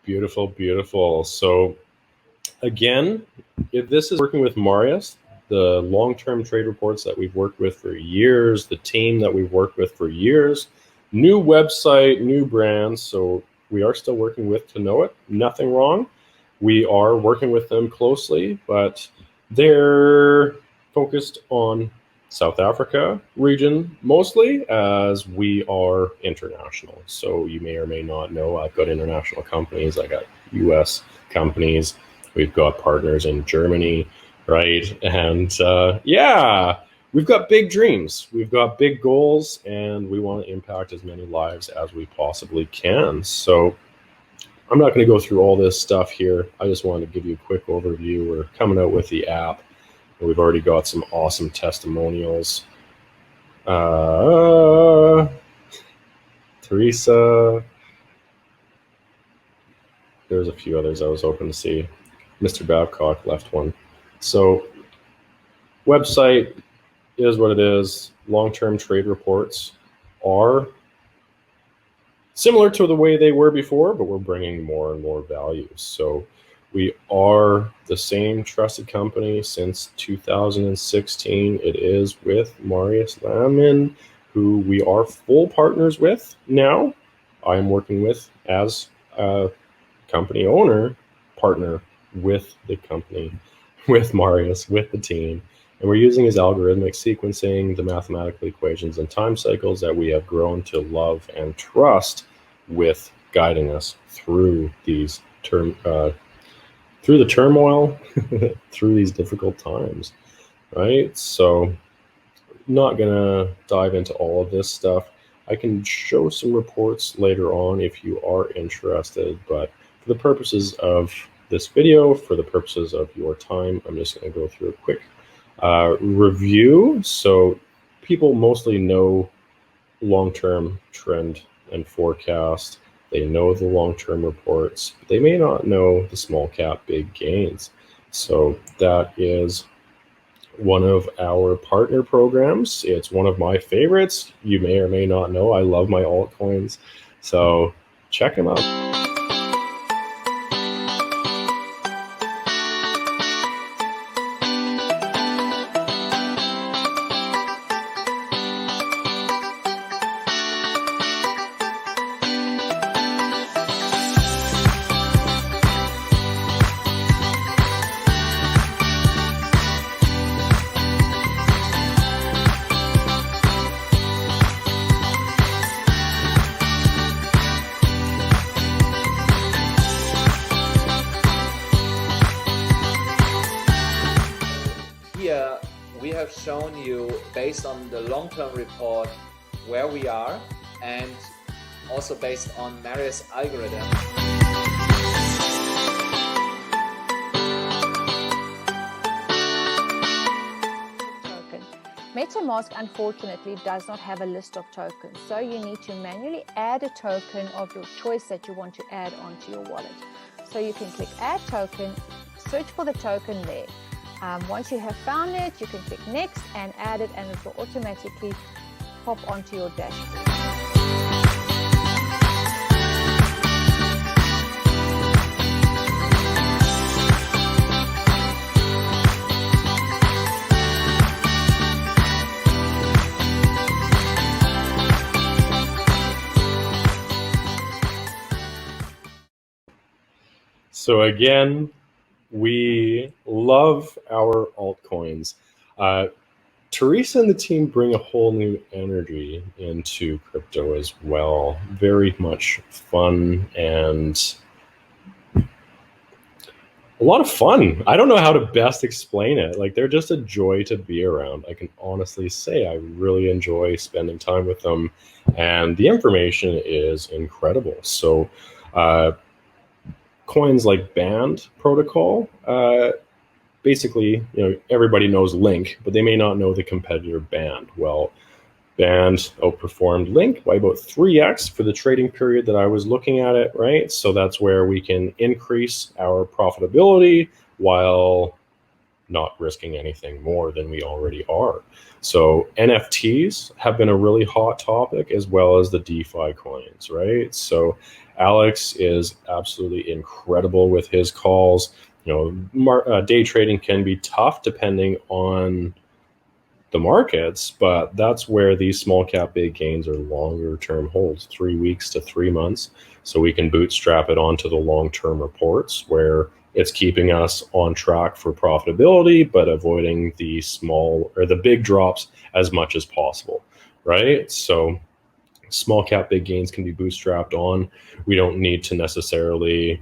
Beautiful, beautiful. So again, if this is working with Marius, the long-term trade reports that we've worked with for years, the team that we've worked with for years, new website, new brands. So we are still working with To Know It. Nothing wrong. We are working with them closely, but they're focused on South Africa region mostly, as we are international. So you may or may not know I've got international companies. I got US companies. We've got partners in Germany, right? And yeah, we've got big dreams. We've got big goals, and we want to impact as many lives as we possibly can. So I'm not going to go through all this stuff here. I just wanted to give you a quick overview. We're coming out with the app. We've already got some awesome testimonials. Teresa. There's a few others I was hoping to see. Mr. Babcock left one. So website is what it is. Long-term trade reports are similar to the way they were before, but we're bringing more and more value. So we are the same trusted company since 2016. It is with Marius Landman, who we are full partners with now. I am working with as a company owner, partner with the company, with Marius, with the team. And we're using his algorithmic sequencing, the mathematical equations and time cycles that we have grown to love and trust, with guiding us through these through the turmoil, through these difficult times, right? So not gonna dive into all of this stuff. I can show some reports later on if you are interested, but for the purposes of this video, for the purposes of your time, I'm just gonna go through a quick review. So people mostly know long-term trend and forecast. They know the long-term reports, but they may not know the small cap big gains. So that is one of our partner programs. It's one of my favorites. You may or may not know I love my altcoins. So check them out. Here we have shown you, based on the long-term report, where we are, and also based on Marius' algorithm. MetaMask unfortunately does not have a list of tokens, so you need to manually add a token of your choice that you want to add onto your wallet. So you can click Add Token, search for the token there. Once you have found it, you can click Next and add it, and it will automatically pop onto your dashboard. So again, we love our altcoins. Teresa and the team bring a whole new energy into crypto as well. Very much fun and a lot of fun. I don't know how to best explain it. Like, they're just a joy to be around. I can honestly say I really enjoy spending time with them, and the information is incredible. So coins like Band Protocol, basically, everybody knows Link, but they may not know the competitor Band. Well, Band outperformed Link by about 3x for the trading period that I was looking at it, right? So that's where we can increase our profitability while not risking anything more than we already are. So NFTs have been a really hot topic, as well as the DeFi coins, right? So Alex is absolutely incredible with his calls. Day trading can be tough depending on the markets, but that's where these small cap big gains are longer term holds, 3 weeks to 3 months. So we can bootstrap it onto the long term reports where it's keeping us on track for profitability, but avoiding the small or the big drops as much as possible, right? So small cap big gains can be bootstrapped on. We don't need to necessarily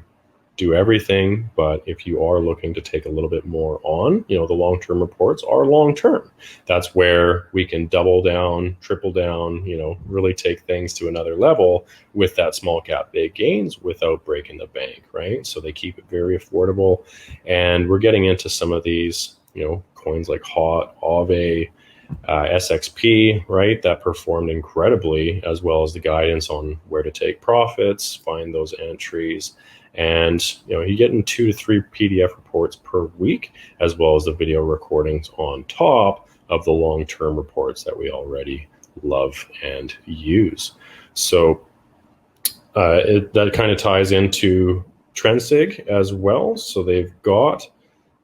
do everything, but if you are looking to take a little bit more on, the long-term reports are long-term. That's where we can double down, triple down, really take things to another level with that small cap big gains without breaking the bank, right? So they keep it very affordable. And we're getting into some of these, coins like HOT, Aave, SXP, right? That performed incredibly, as well as the guidance on where to take profits, find those entries. And you're getting 2 to 3 PDF reports per week, as well as the video recordings on top of the long-term reports that we already love and use. So that kind of ties into TrendSig as well. So they've got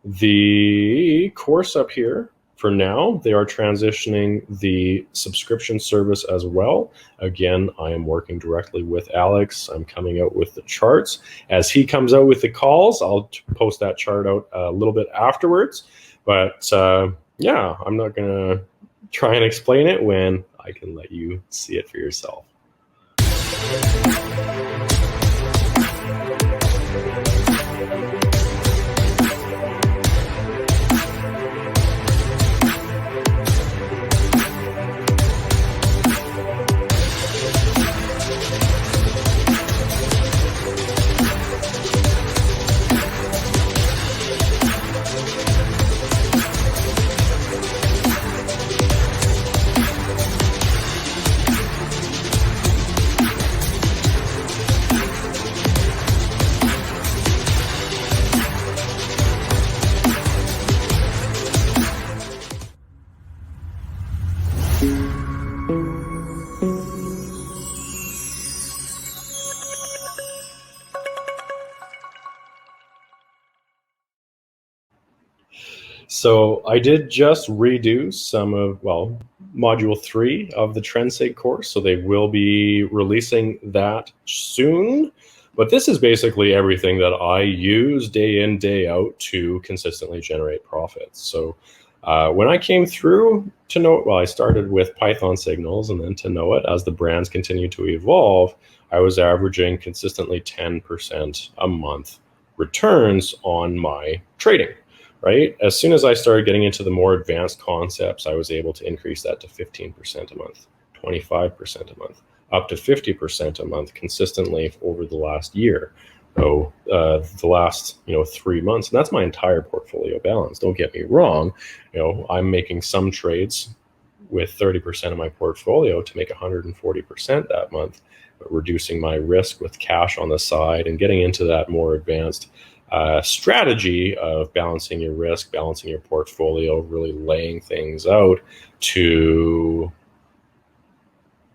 the course up here. For now, they are transitioning the subscription service as well. Again, I am working directly with Alex. I'm coming out with the charts. As he comes out with the calls, I'll post that chart out a little bit afterwards. But yeah, I'm not going to try and explain it when I can let you see it for yourself. So I did just redo some of, module 3 of the TrendSig course. So they will be releasing that soon. But this is basically everything that I use day in, day out to consistently generate profits. So when I came through to know it, I started with Python signals, and then to know it, as the brands continue to evolve, I was averaging consistently 10% a month returns on my trading. Right? As soon as I started getting into the more advanced concepts, I was able to increase that to 15% a month, 25% a month, up to 50% a month consistently over the last year. So the last 3 months, and that's my entire portfolio balance. Don't get me wrong, I'm making some trades with 30% of my portfolio to make 140% that month, but reducing my risk with cash on the side and getting into that more advanced strategy of balancing your risk, balancing your portfolio, really laying things out to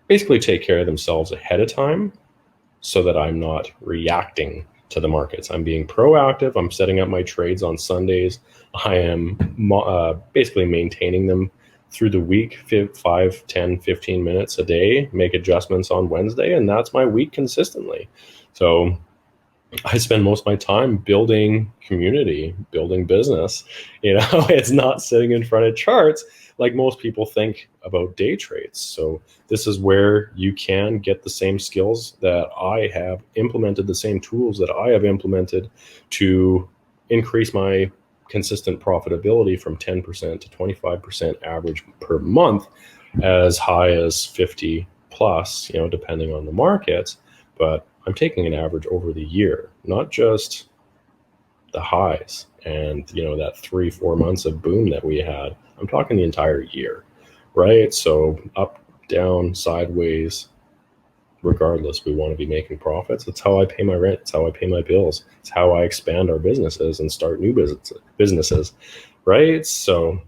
basically take care of themselves ahead of time so that I'm not reacting to the markets. I'm being proactive. I'm setting up my trades on Sundays. I am basically maintaining them through the week, 5, 10, 15 minutes a day, make adjustments on Wednesday, and that's my week consistently. So I spend most of my time building community, building business. It's not sitting in front of charts like most people think about day trades. So this is where you can get the same skills that I have implemented, the same tools that I have implemented to increase my consistent profitability from 10% to 25% average per month, as high as 50 plus, depending on the markets. But I'm taking an average over the year, not just the highs and, that 3-4 months of boom that we had. I'm talking the entire year, right? So up, down, sideways, regardless, we want to be making profits. That's how I pay my rent. It's how I pay my bills. It's how I expand our businesses and start new businesses. right? So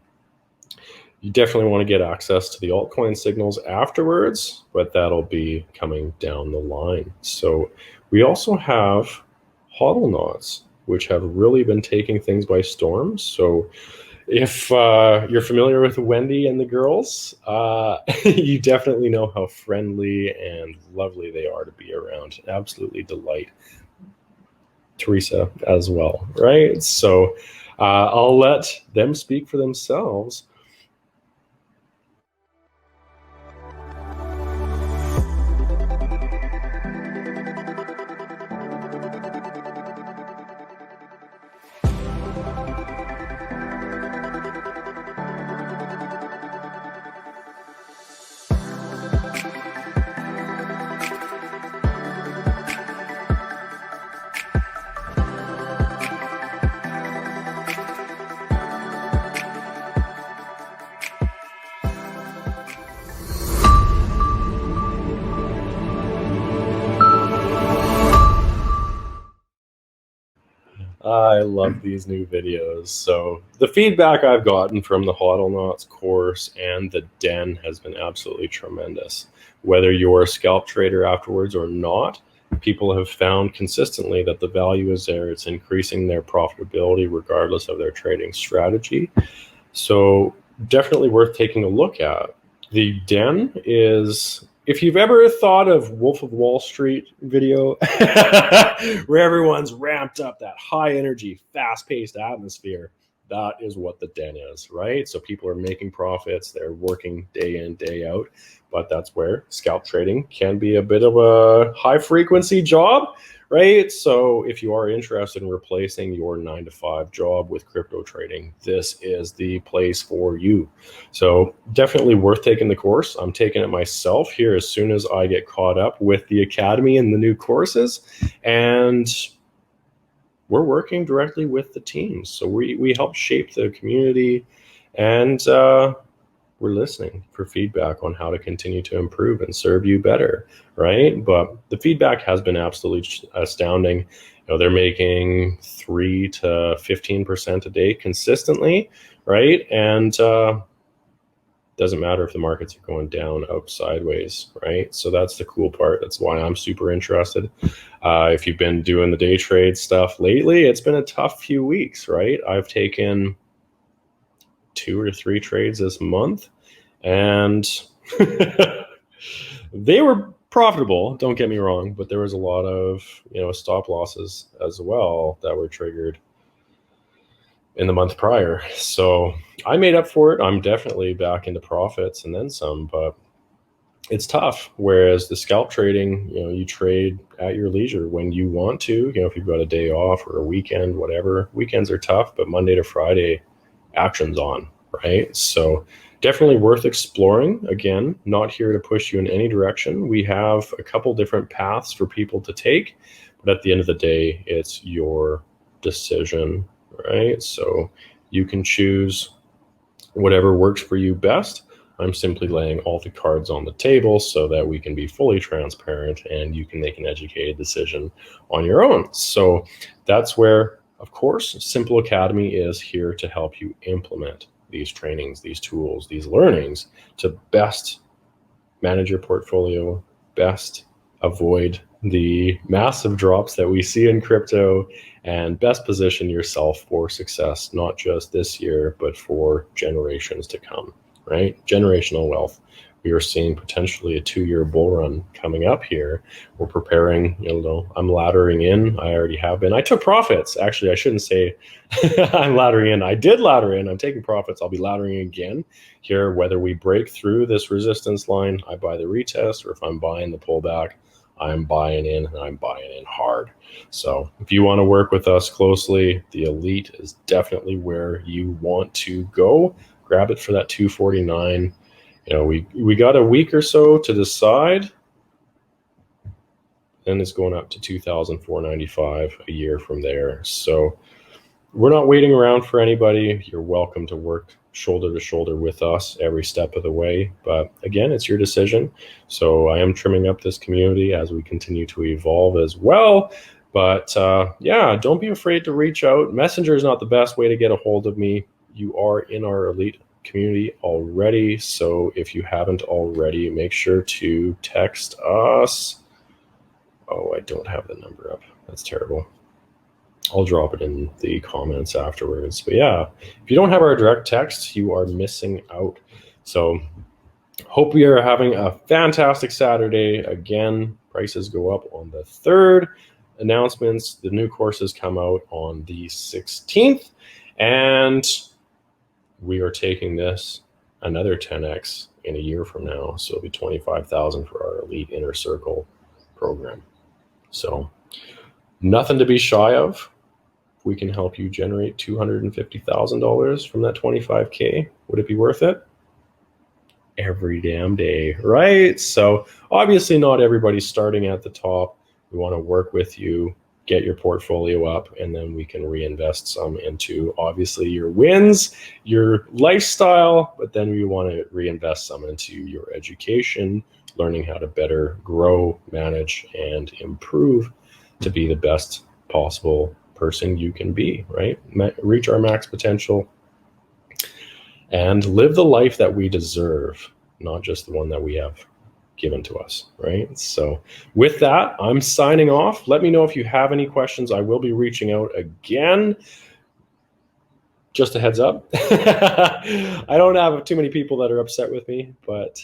you definitely want to get access to the altcoin signals afterwards, but that'll be coming down the line. So we also have HODL knots, which have really been taking things by storm. So if you're familiar with Wendy and the girls, you definitely know how friendly and lovely they are to be around. Absolutely delight. Teresa as well, right? So I'll let them speak for themselves. I love these new videos. So the feedback I've gotten from the HODL knots course and the den has been absolutely tremendous. Whether you're a scalp trader afterwards or not, people have found consistently that the value is there. It's increasing their profitability regardless of their trading strategy. So definitely worth taking a look at. The den is, if you've ever thought of Wolf of Wall Street video, where everyone's ramped up, that high energy, fast paced atmosphere, that is what the den is, right? So people are making profits, they're working day in, day out, but that's where scalp trading can be a bit of a high frequency job, right? So if you are interested in replacing your 9-to-5 job with crypto trading, this is the place for you. So definitely worth taking the course. I'm taking it myself here as soon as I get caught up with the academy and the new courses. And we're working directly with the teams. So we help shape the community, and we're listening for feedback on how to continue to improve and serve you better, right? But the feedback has been absolutely astounding. You know, they're making 3 to 15% a day consistently, right? And doesn't matter if the markets are going down, up, sideways, right? So that's the cool part. That's why I'm super interested. If you've been doing the day trade stuff lately, it's been a tough few weeks, right? I've taken 2 or 3 trades this month, and they were profitable, don't get me wrong, but there was a lot of, stop losses as well that were triggered in the month prior. So I made up for it. I'm definitely back into profits and then some, but it's tough. Whereas the scalp trading, you trade at your leisure when you want to, if you've got a day off or a weekend, whatever. Weekends are tough, but Monday to Friday, action's on, right? So definitely worth exploring. Again, not here to push you in any direction. We have a couple different paths for people to take, but at the end of the day, it's your decision, right? So you can choose whatever works for you best. I'm simply laying all the cards on the table so that we can be fully transparent and you can make an educated decision on your own. So that's where, of course, Simple Academy is here to help you implement these trainings, these tools, these learnings to best manage your portfolio, best avoid the massive drops that we see in crypto, and best position yourself for success, not just this year, but for generations to come, right? Generational wealth. We are seeing potentially a 2-year bull run coming up here. We're preparing, I'm laddering in. I already have been. I took profits. Actually, I shouldn't say I'm laddering in. I did ladder in. I'm taking profits. I'll be laddering again here. Whether we break through this resistance line, I buy the retest, or if I'm buying the pullback, I'm buying in, and I'm buying in hard. So if you want to work with us closely, the Elite is definitely where you want to go. Grab it for that 249. We got a week or so to decide. Then it's going up to 2,495 a year from there. So we're not waiting around for anybody. You're welcome to work shoulder to shoulder with us every step of the way. But again, it's your decision. So I am trimming up this community as we continue to evolve as well. But yeah, don't be afraid to reach out. Messenger is not the best way to get a hold of me. you are in our elite community already. So if you haven't already, make sure to text us. Oh, I don't have the number up. That's terrible. I'll drop it in the comments afterwards. But yeah, if you don't have our direct text, you are missing out. So hope we are having a fantastic Saturday. Again, prices go up on the 3rd. Announcements, the new courses come out on the 16th. And we are taking this another 10x in a year from now. So it'll be $25,000 for our Elite Inner Circle program. So nothing to be shy of. We can help you generate $250,000 from that 25K. Would it be worth it? Every damn day, right? So obviously not everybody's starting at the top. We want to work with you, get your portfolio up, and then we can reinvest some into obviously your wins, your lifestyle, but then we want to reinvest some into your education, learning how to better grow, manage, and improve to be the best possible person you can be, right? Reach our max potential and live the life that we deserve, not just the one that we have given to us, right? So with that, I'm signing off. Let me know if you have any questions. I will be reaching out again. Just a heads up. I don't have too many people that are upset with me, but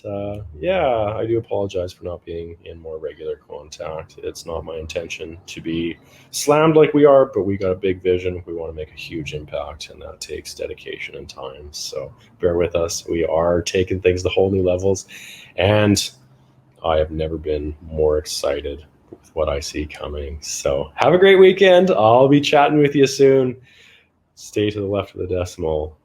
yeah, I do apologize for not being in more regular contact. It's not my intention to be slammed like we are, but we got a big vision. We want to make a huge impact, and that takes dedication and time. So bear with us. We are taking things to whole new levels, and I have never been more excited with what I see coming. So have a great weekend. I'll be chatting with you soon. Stay to the left of the decimal.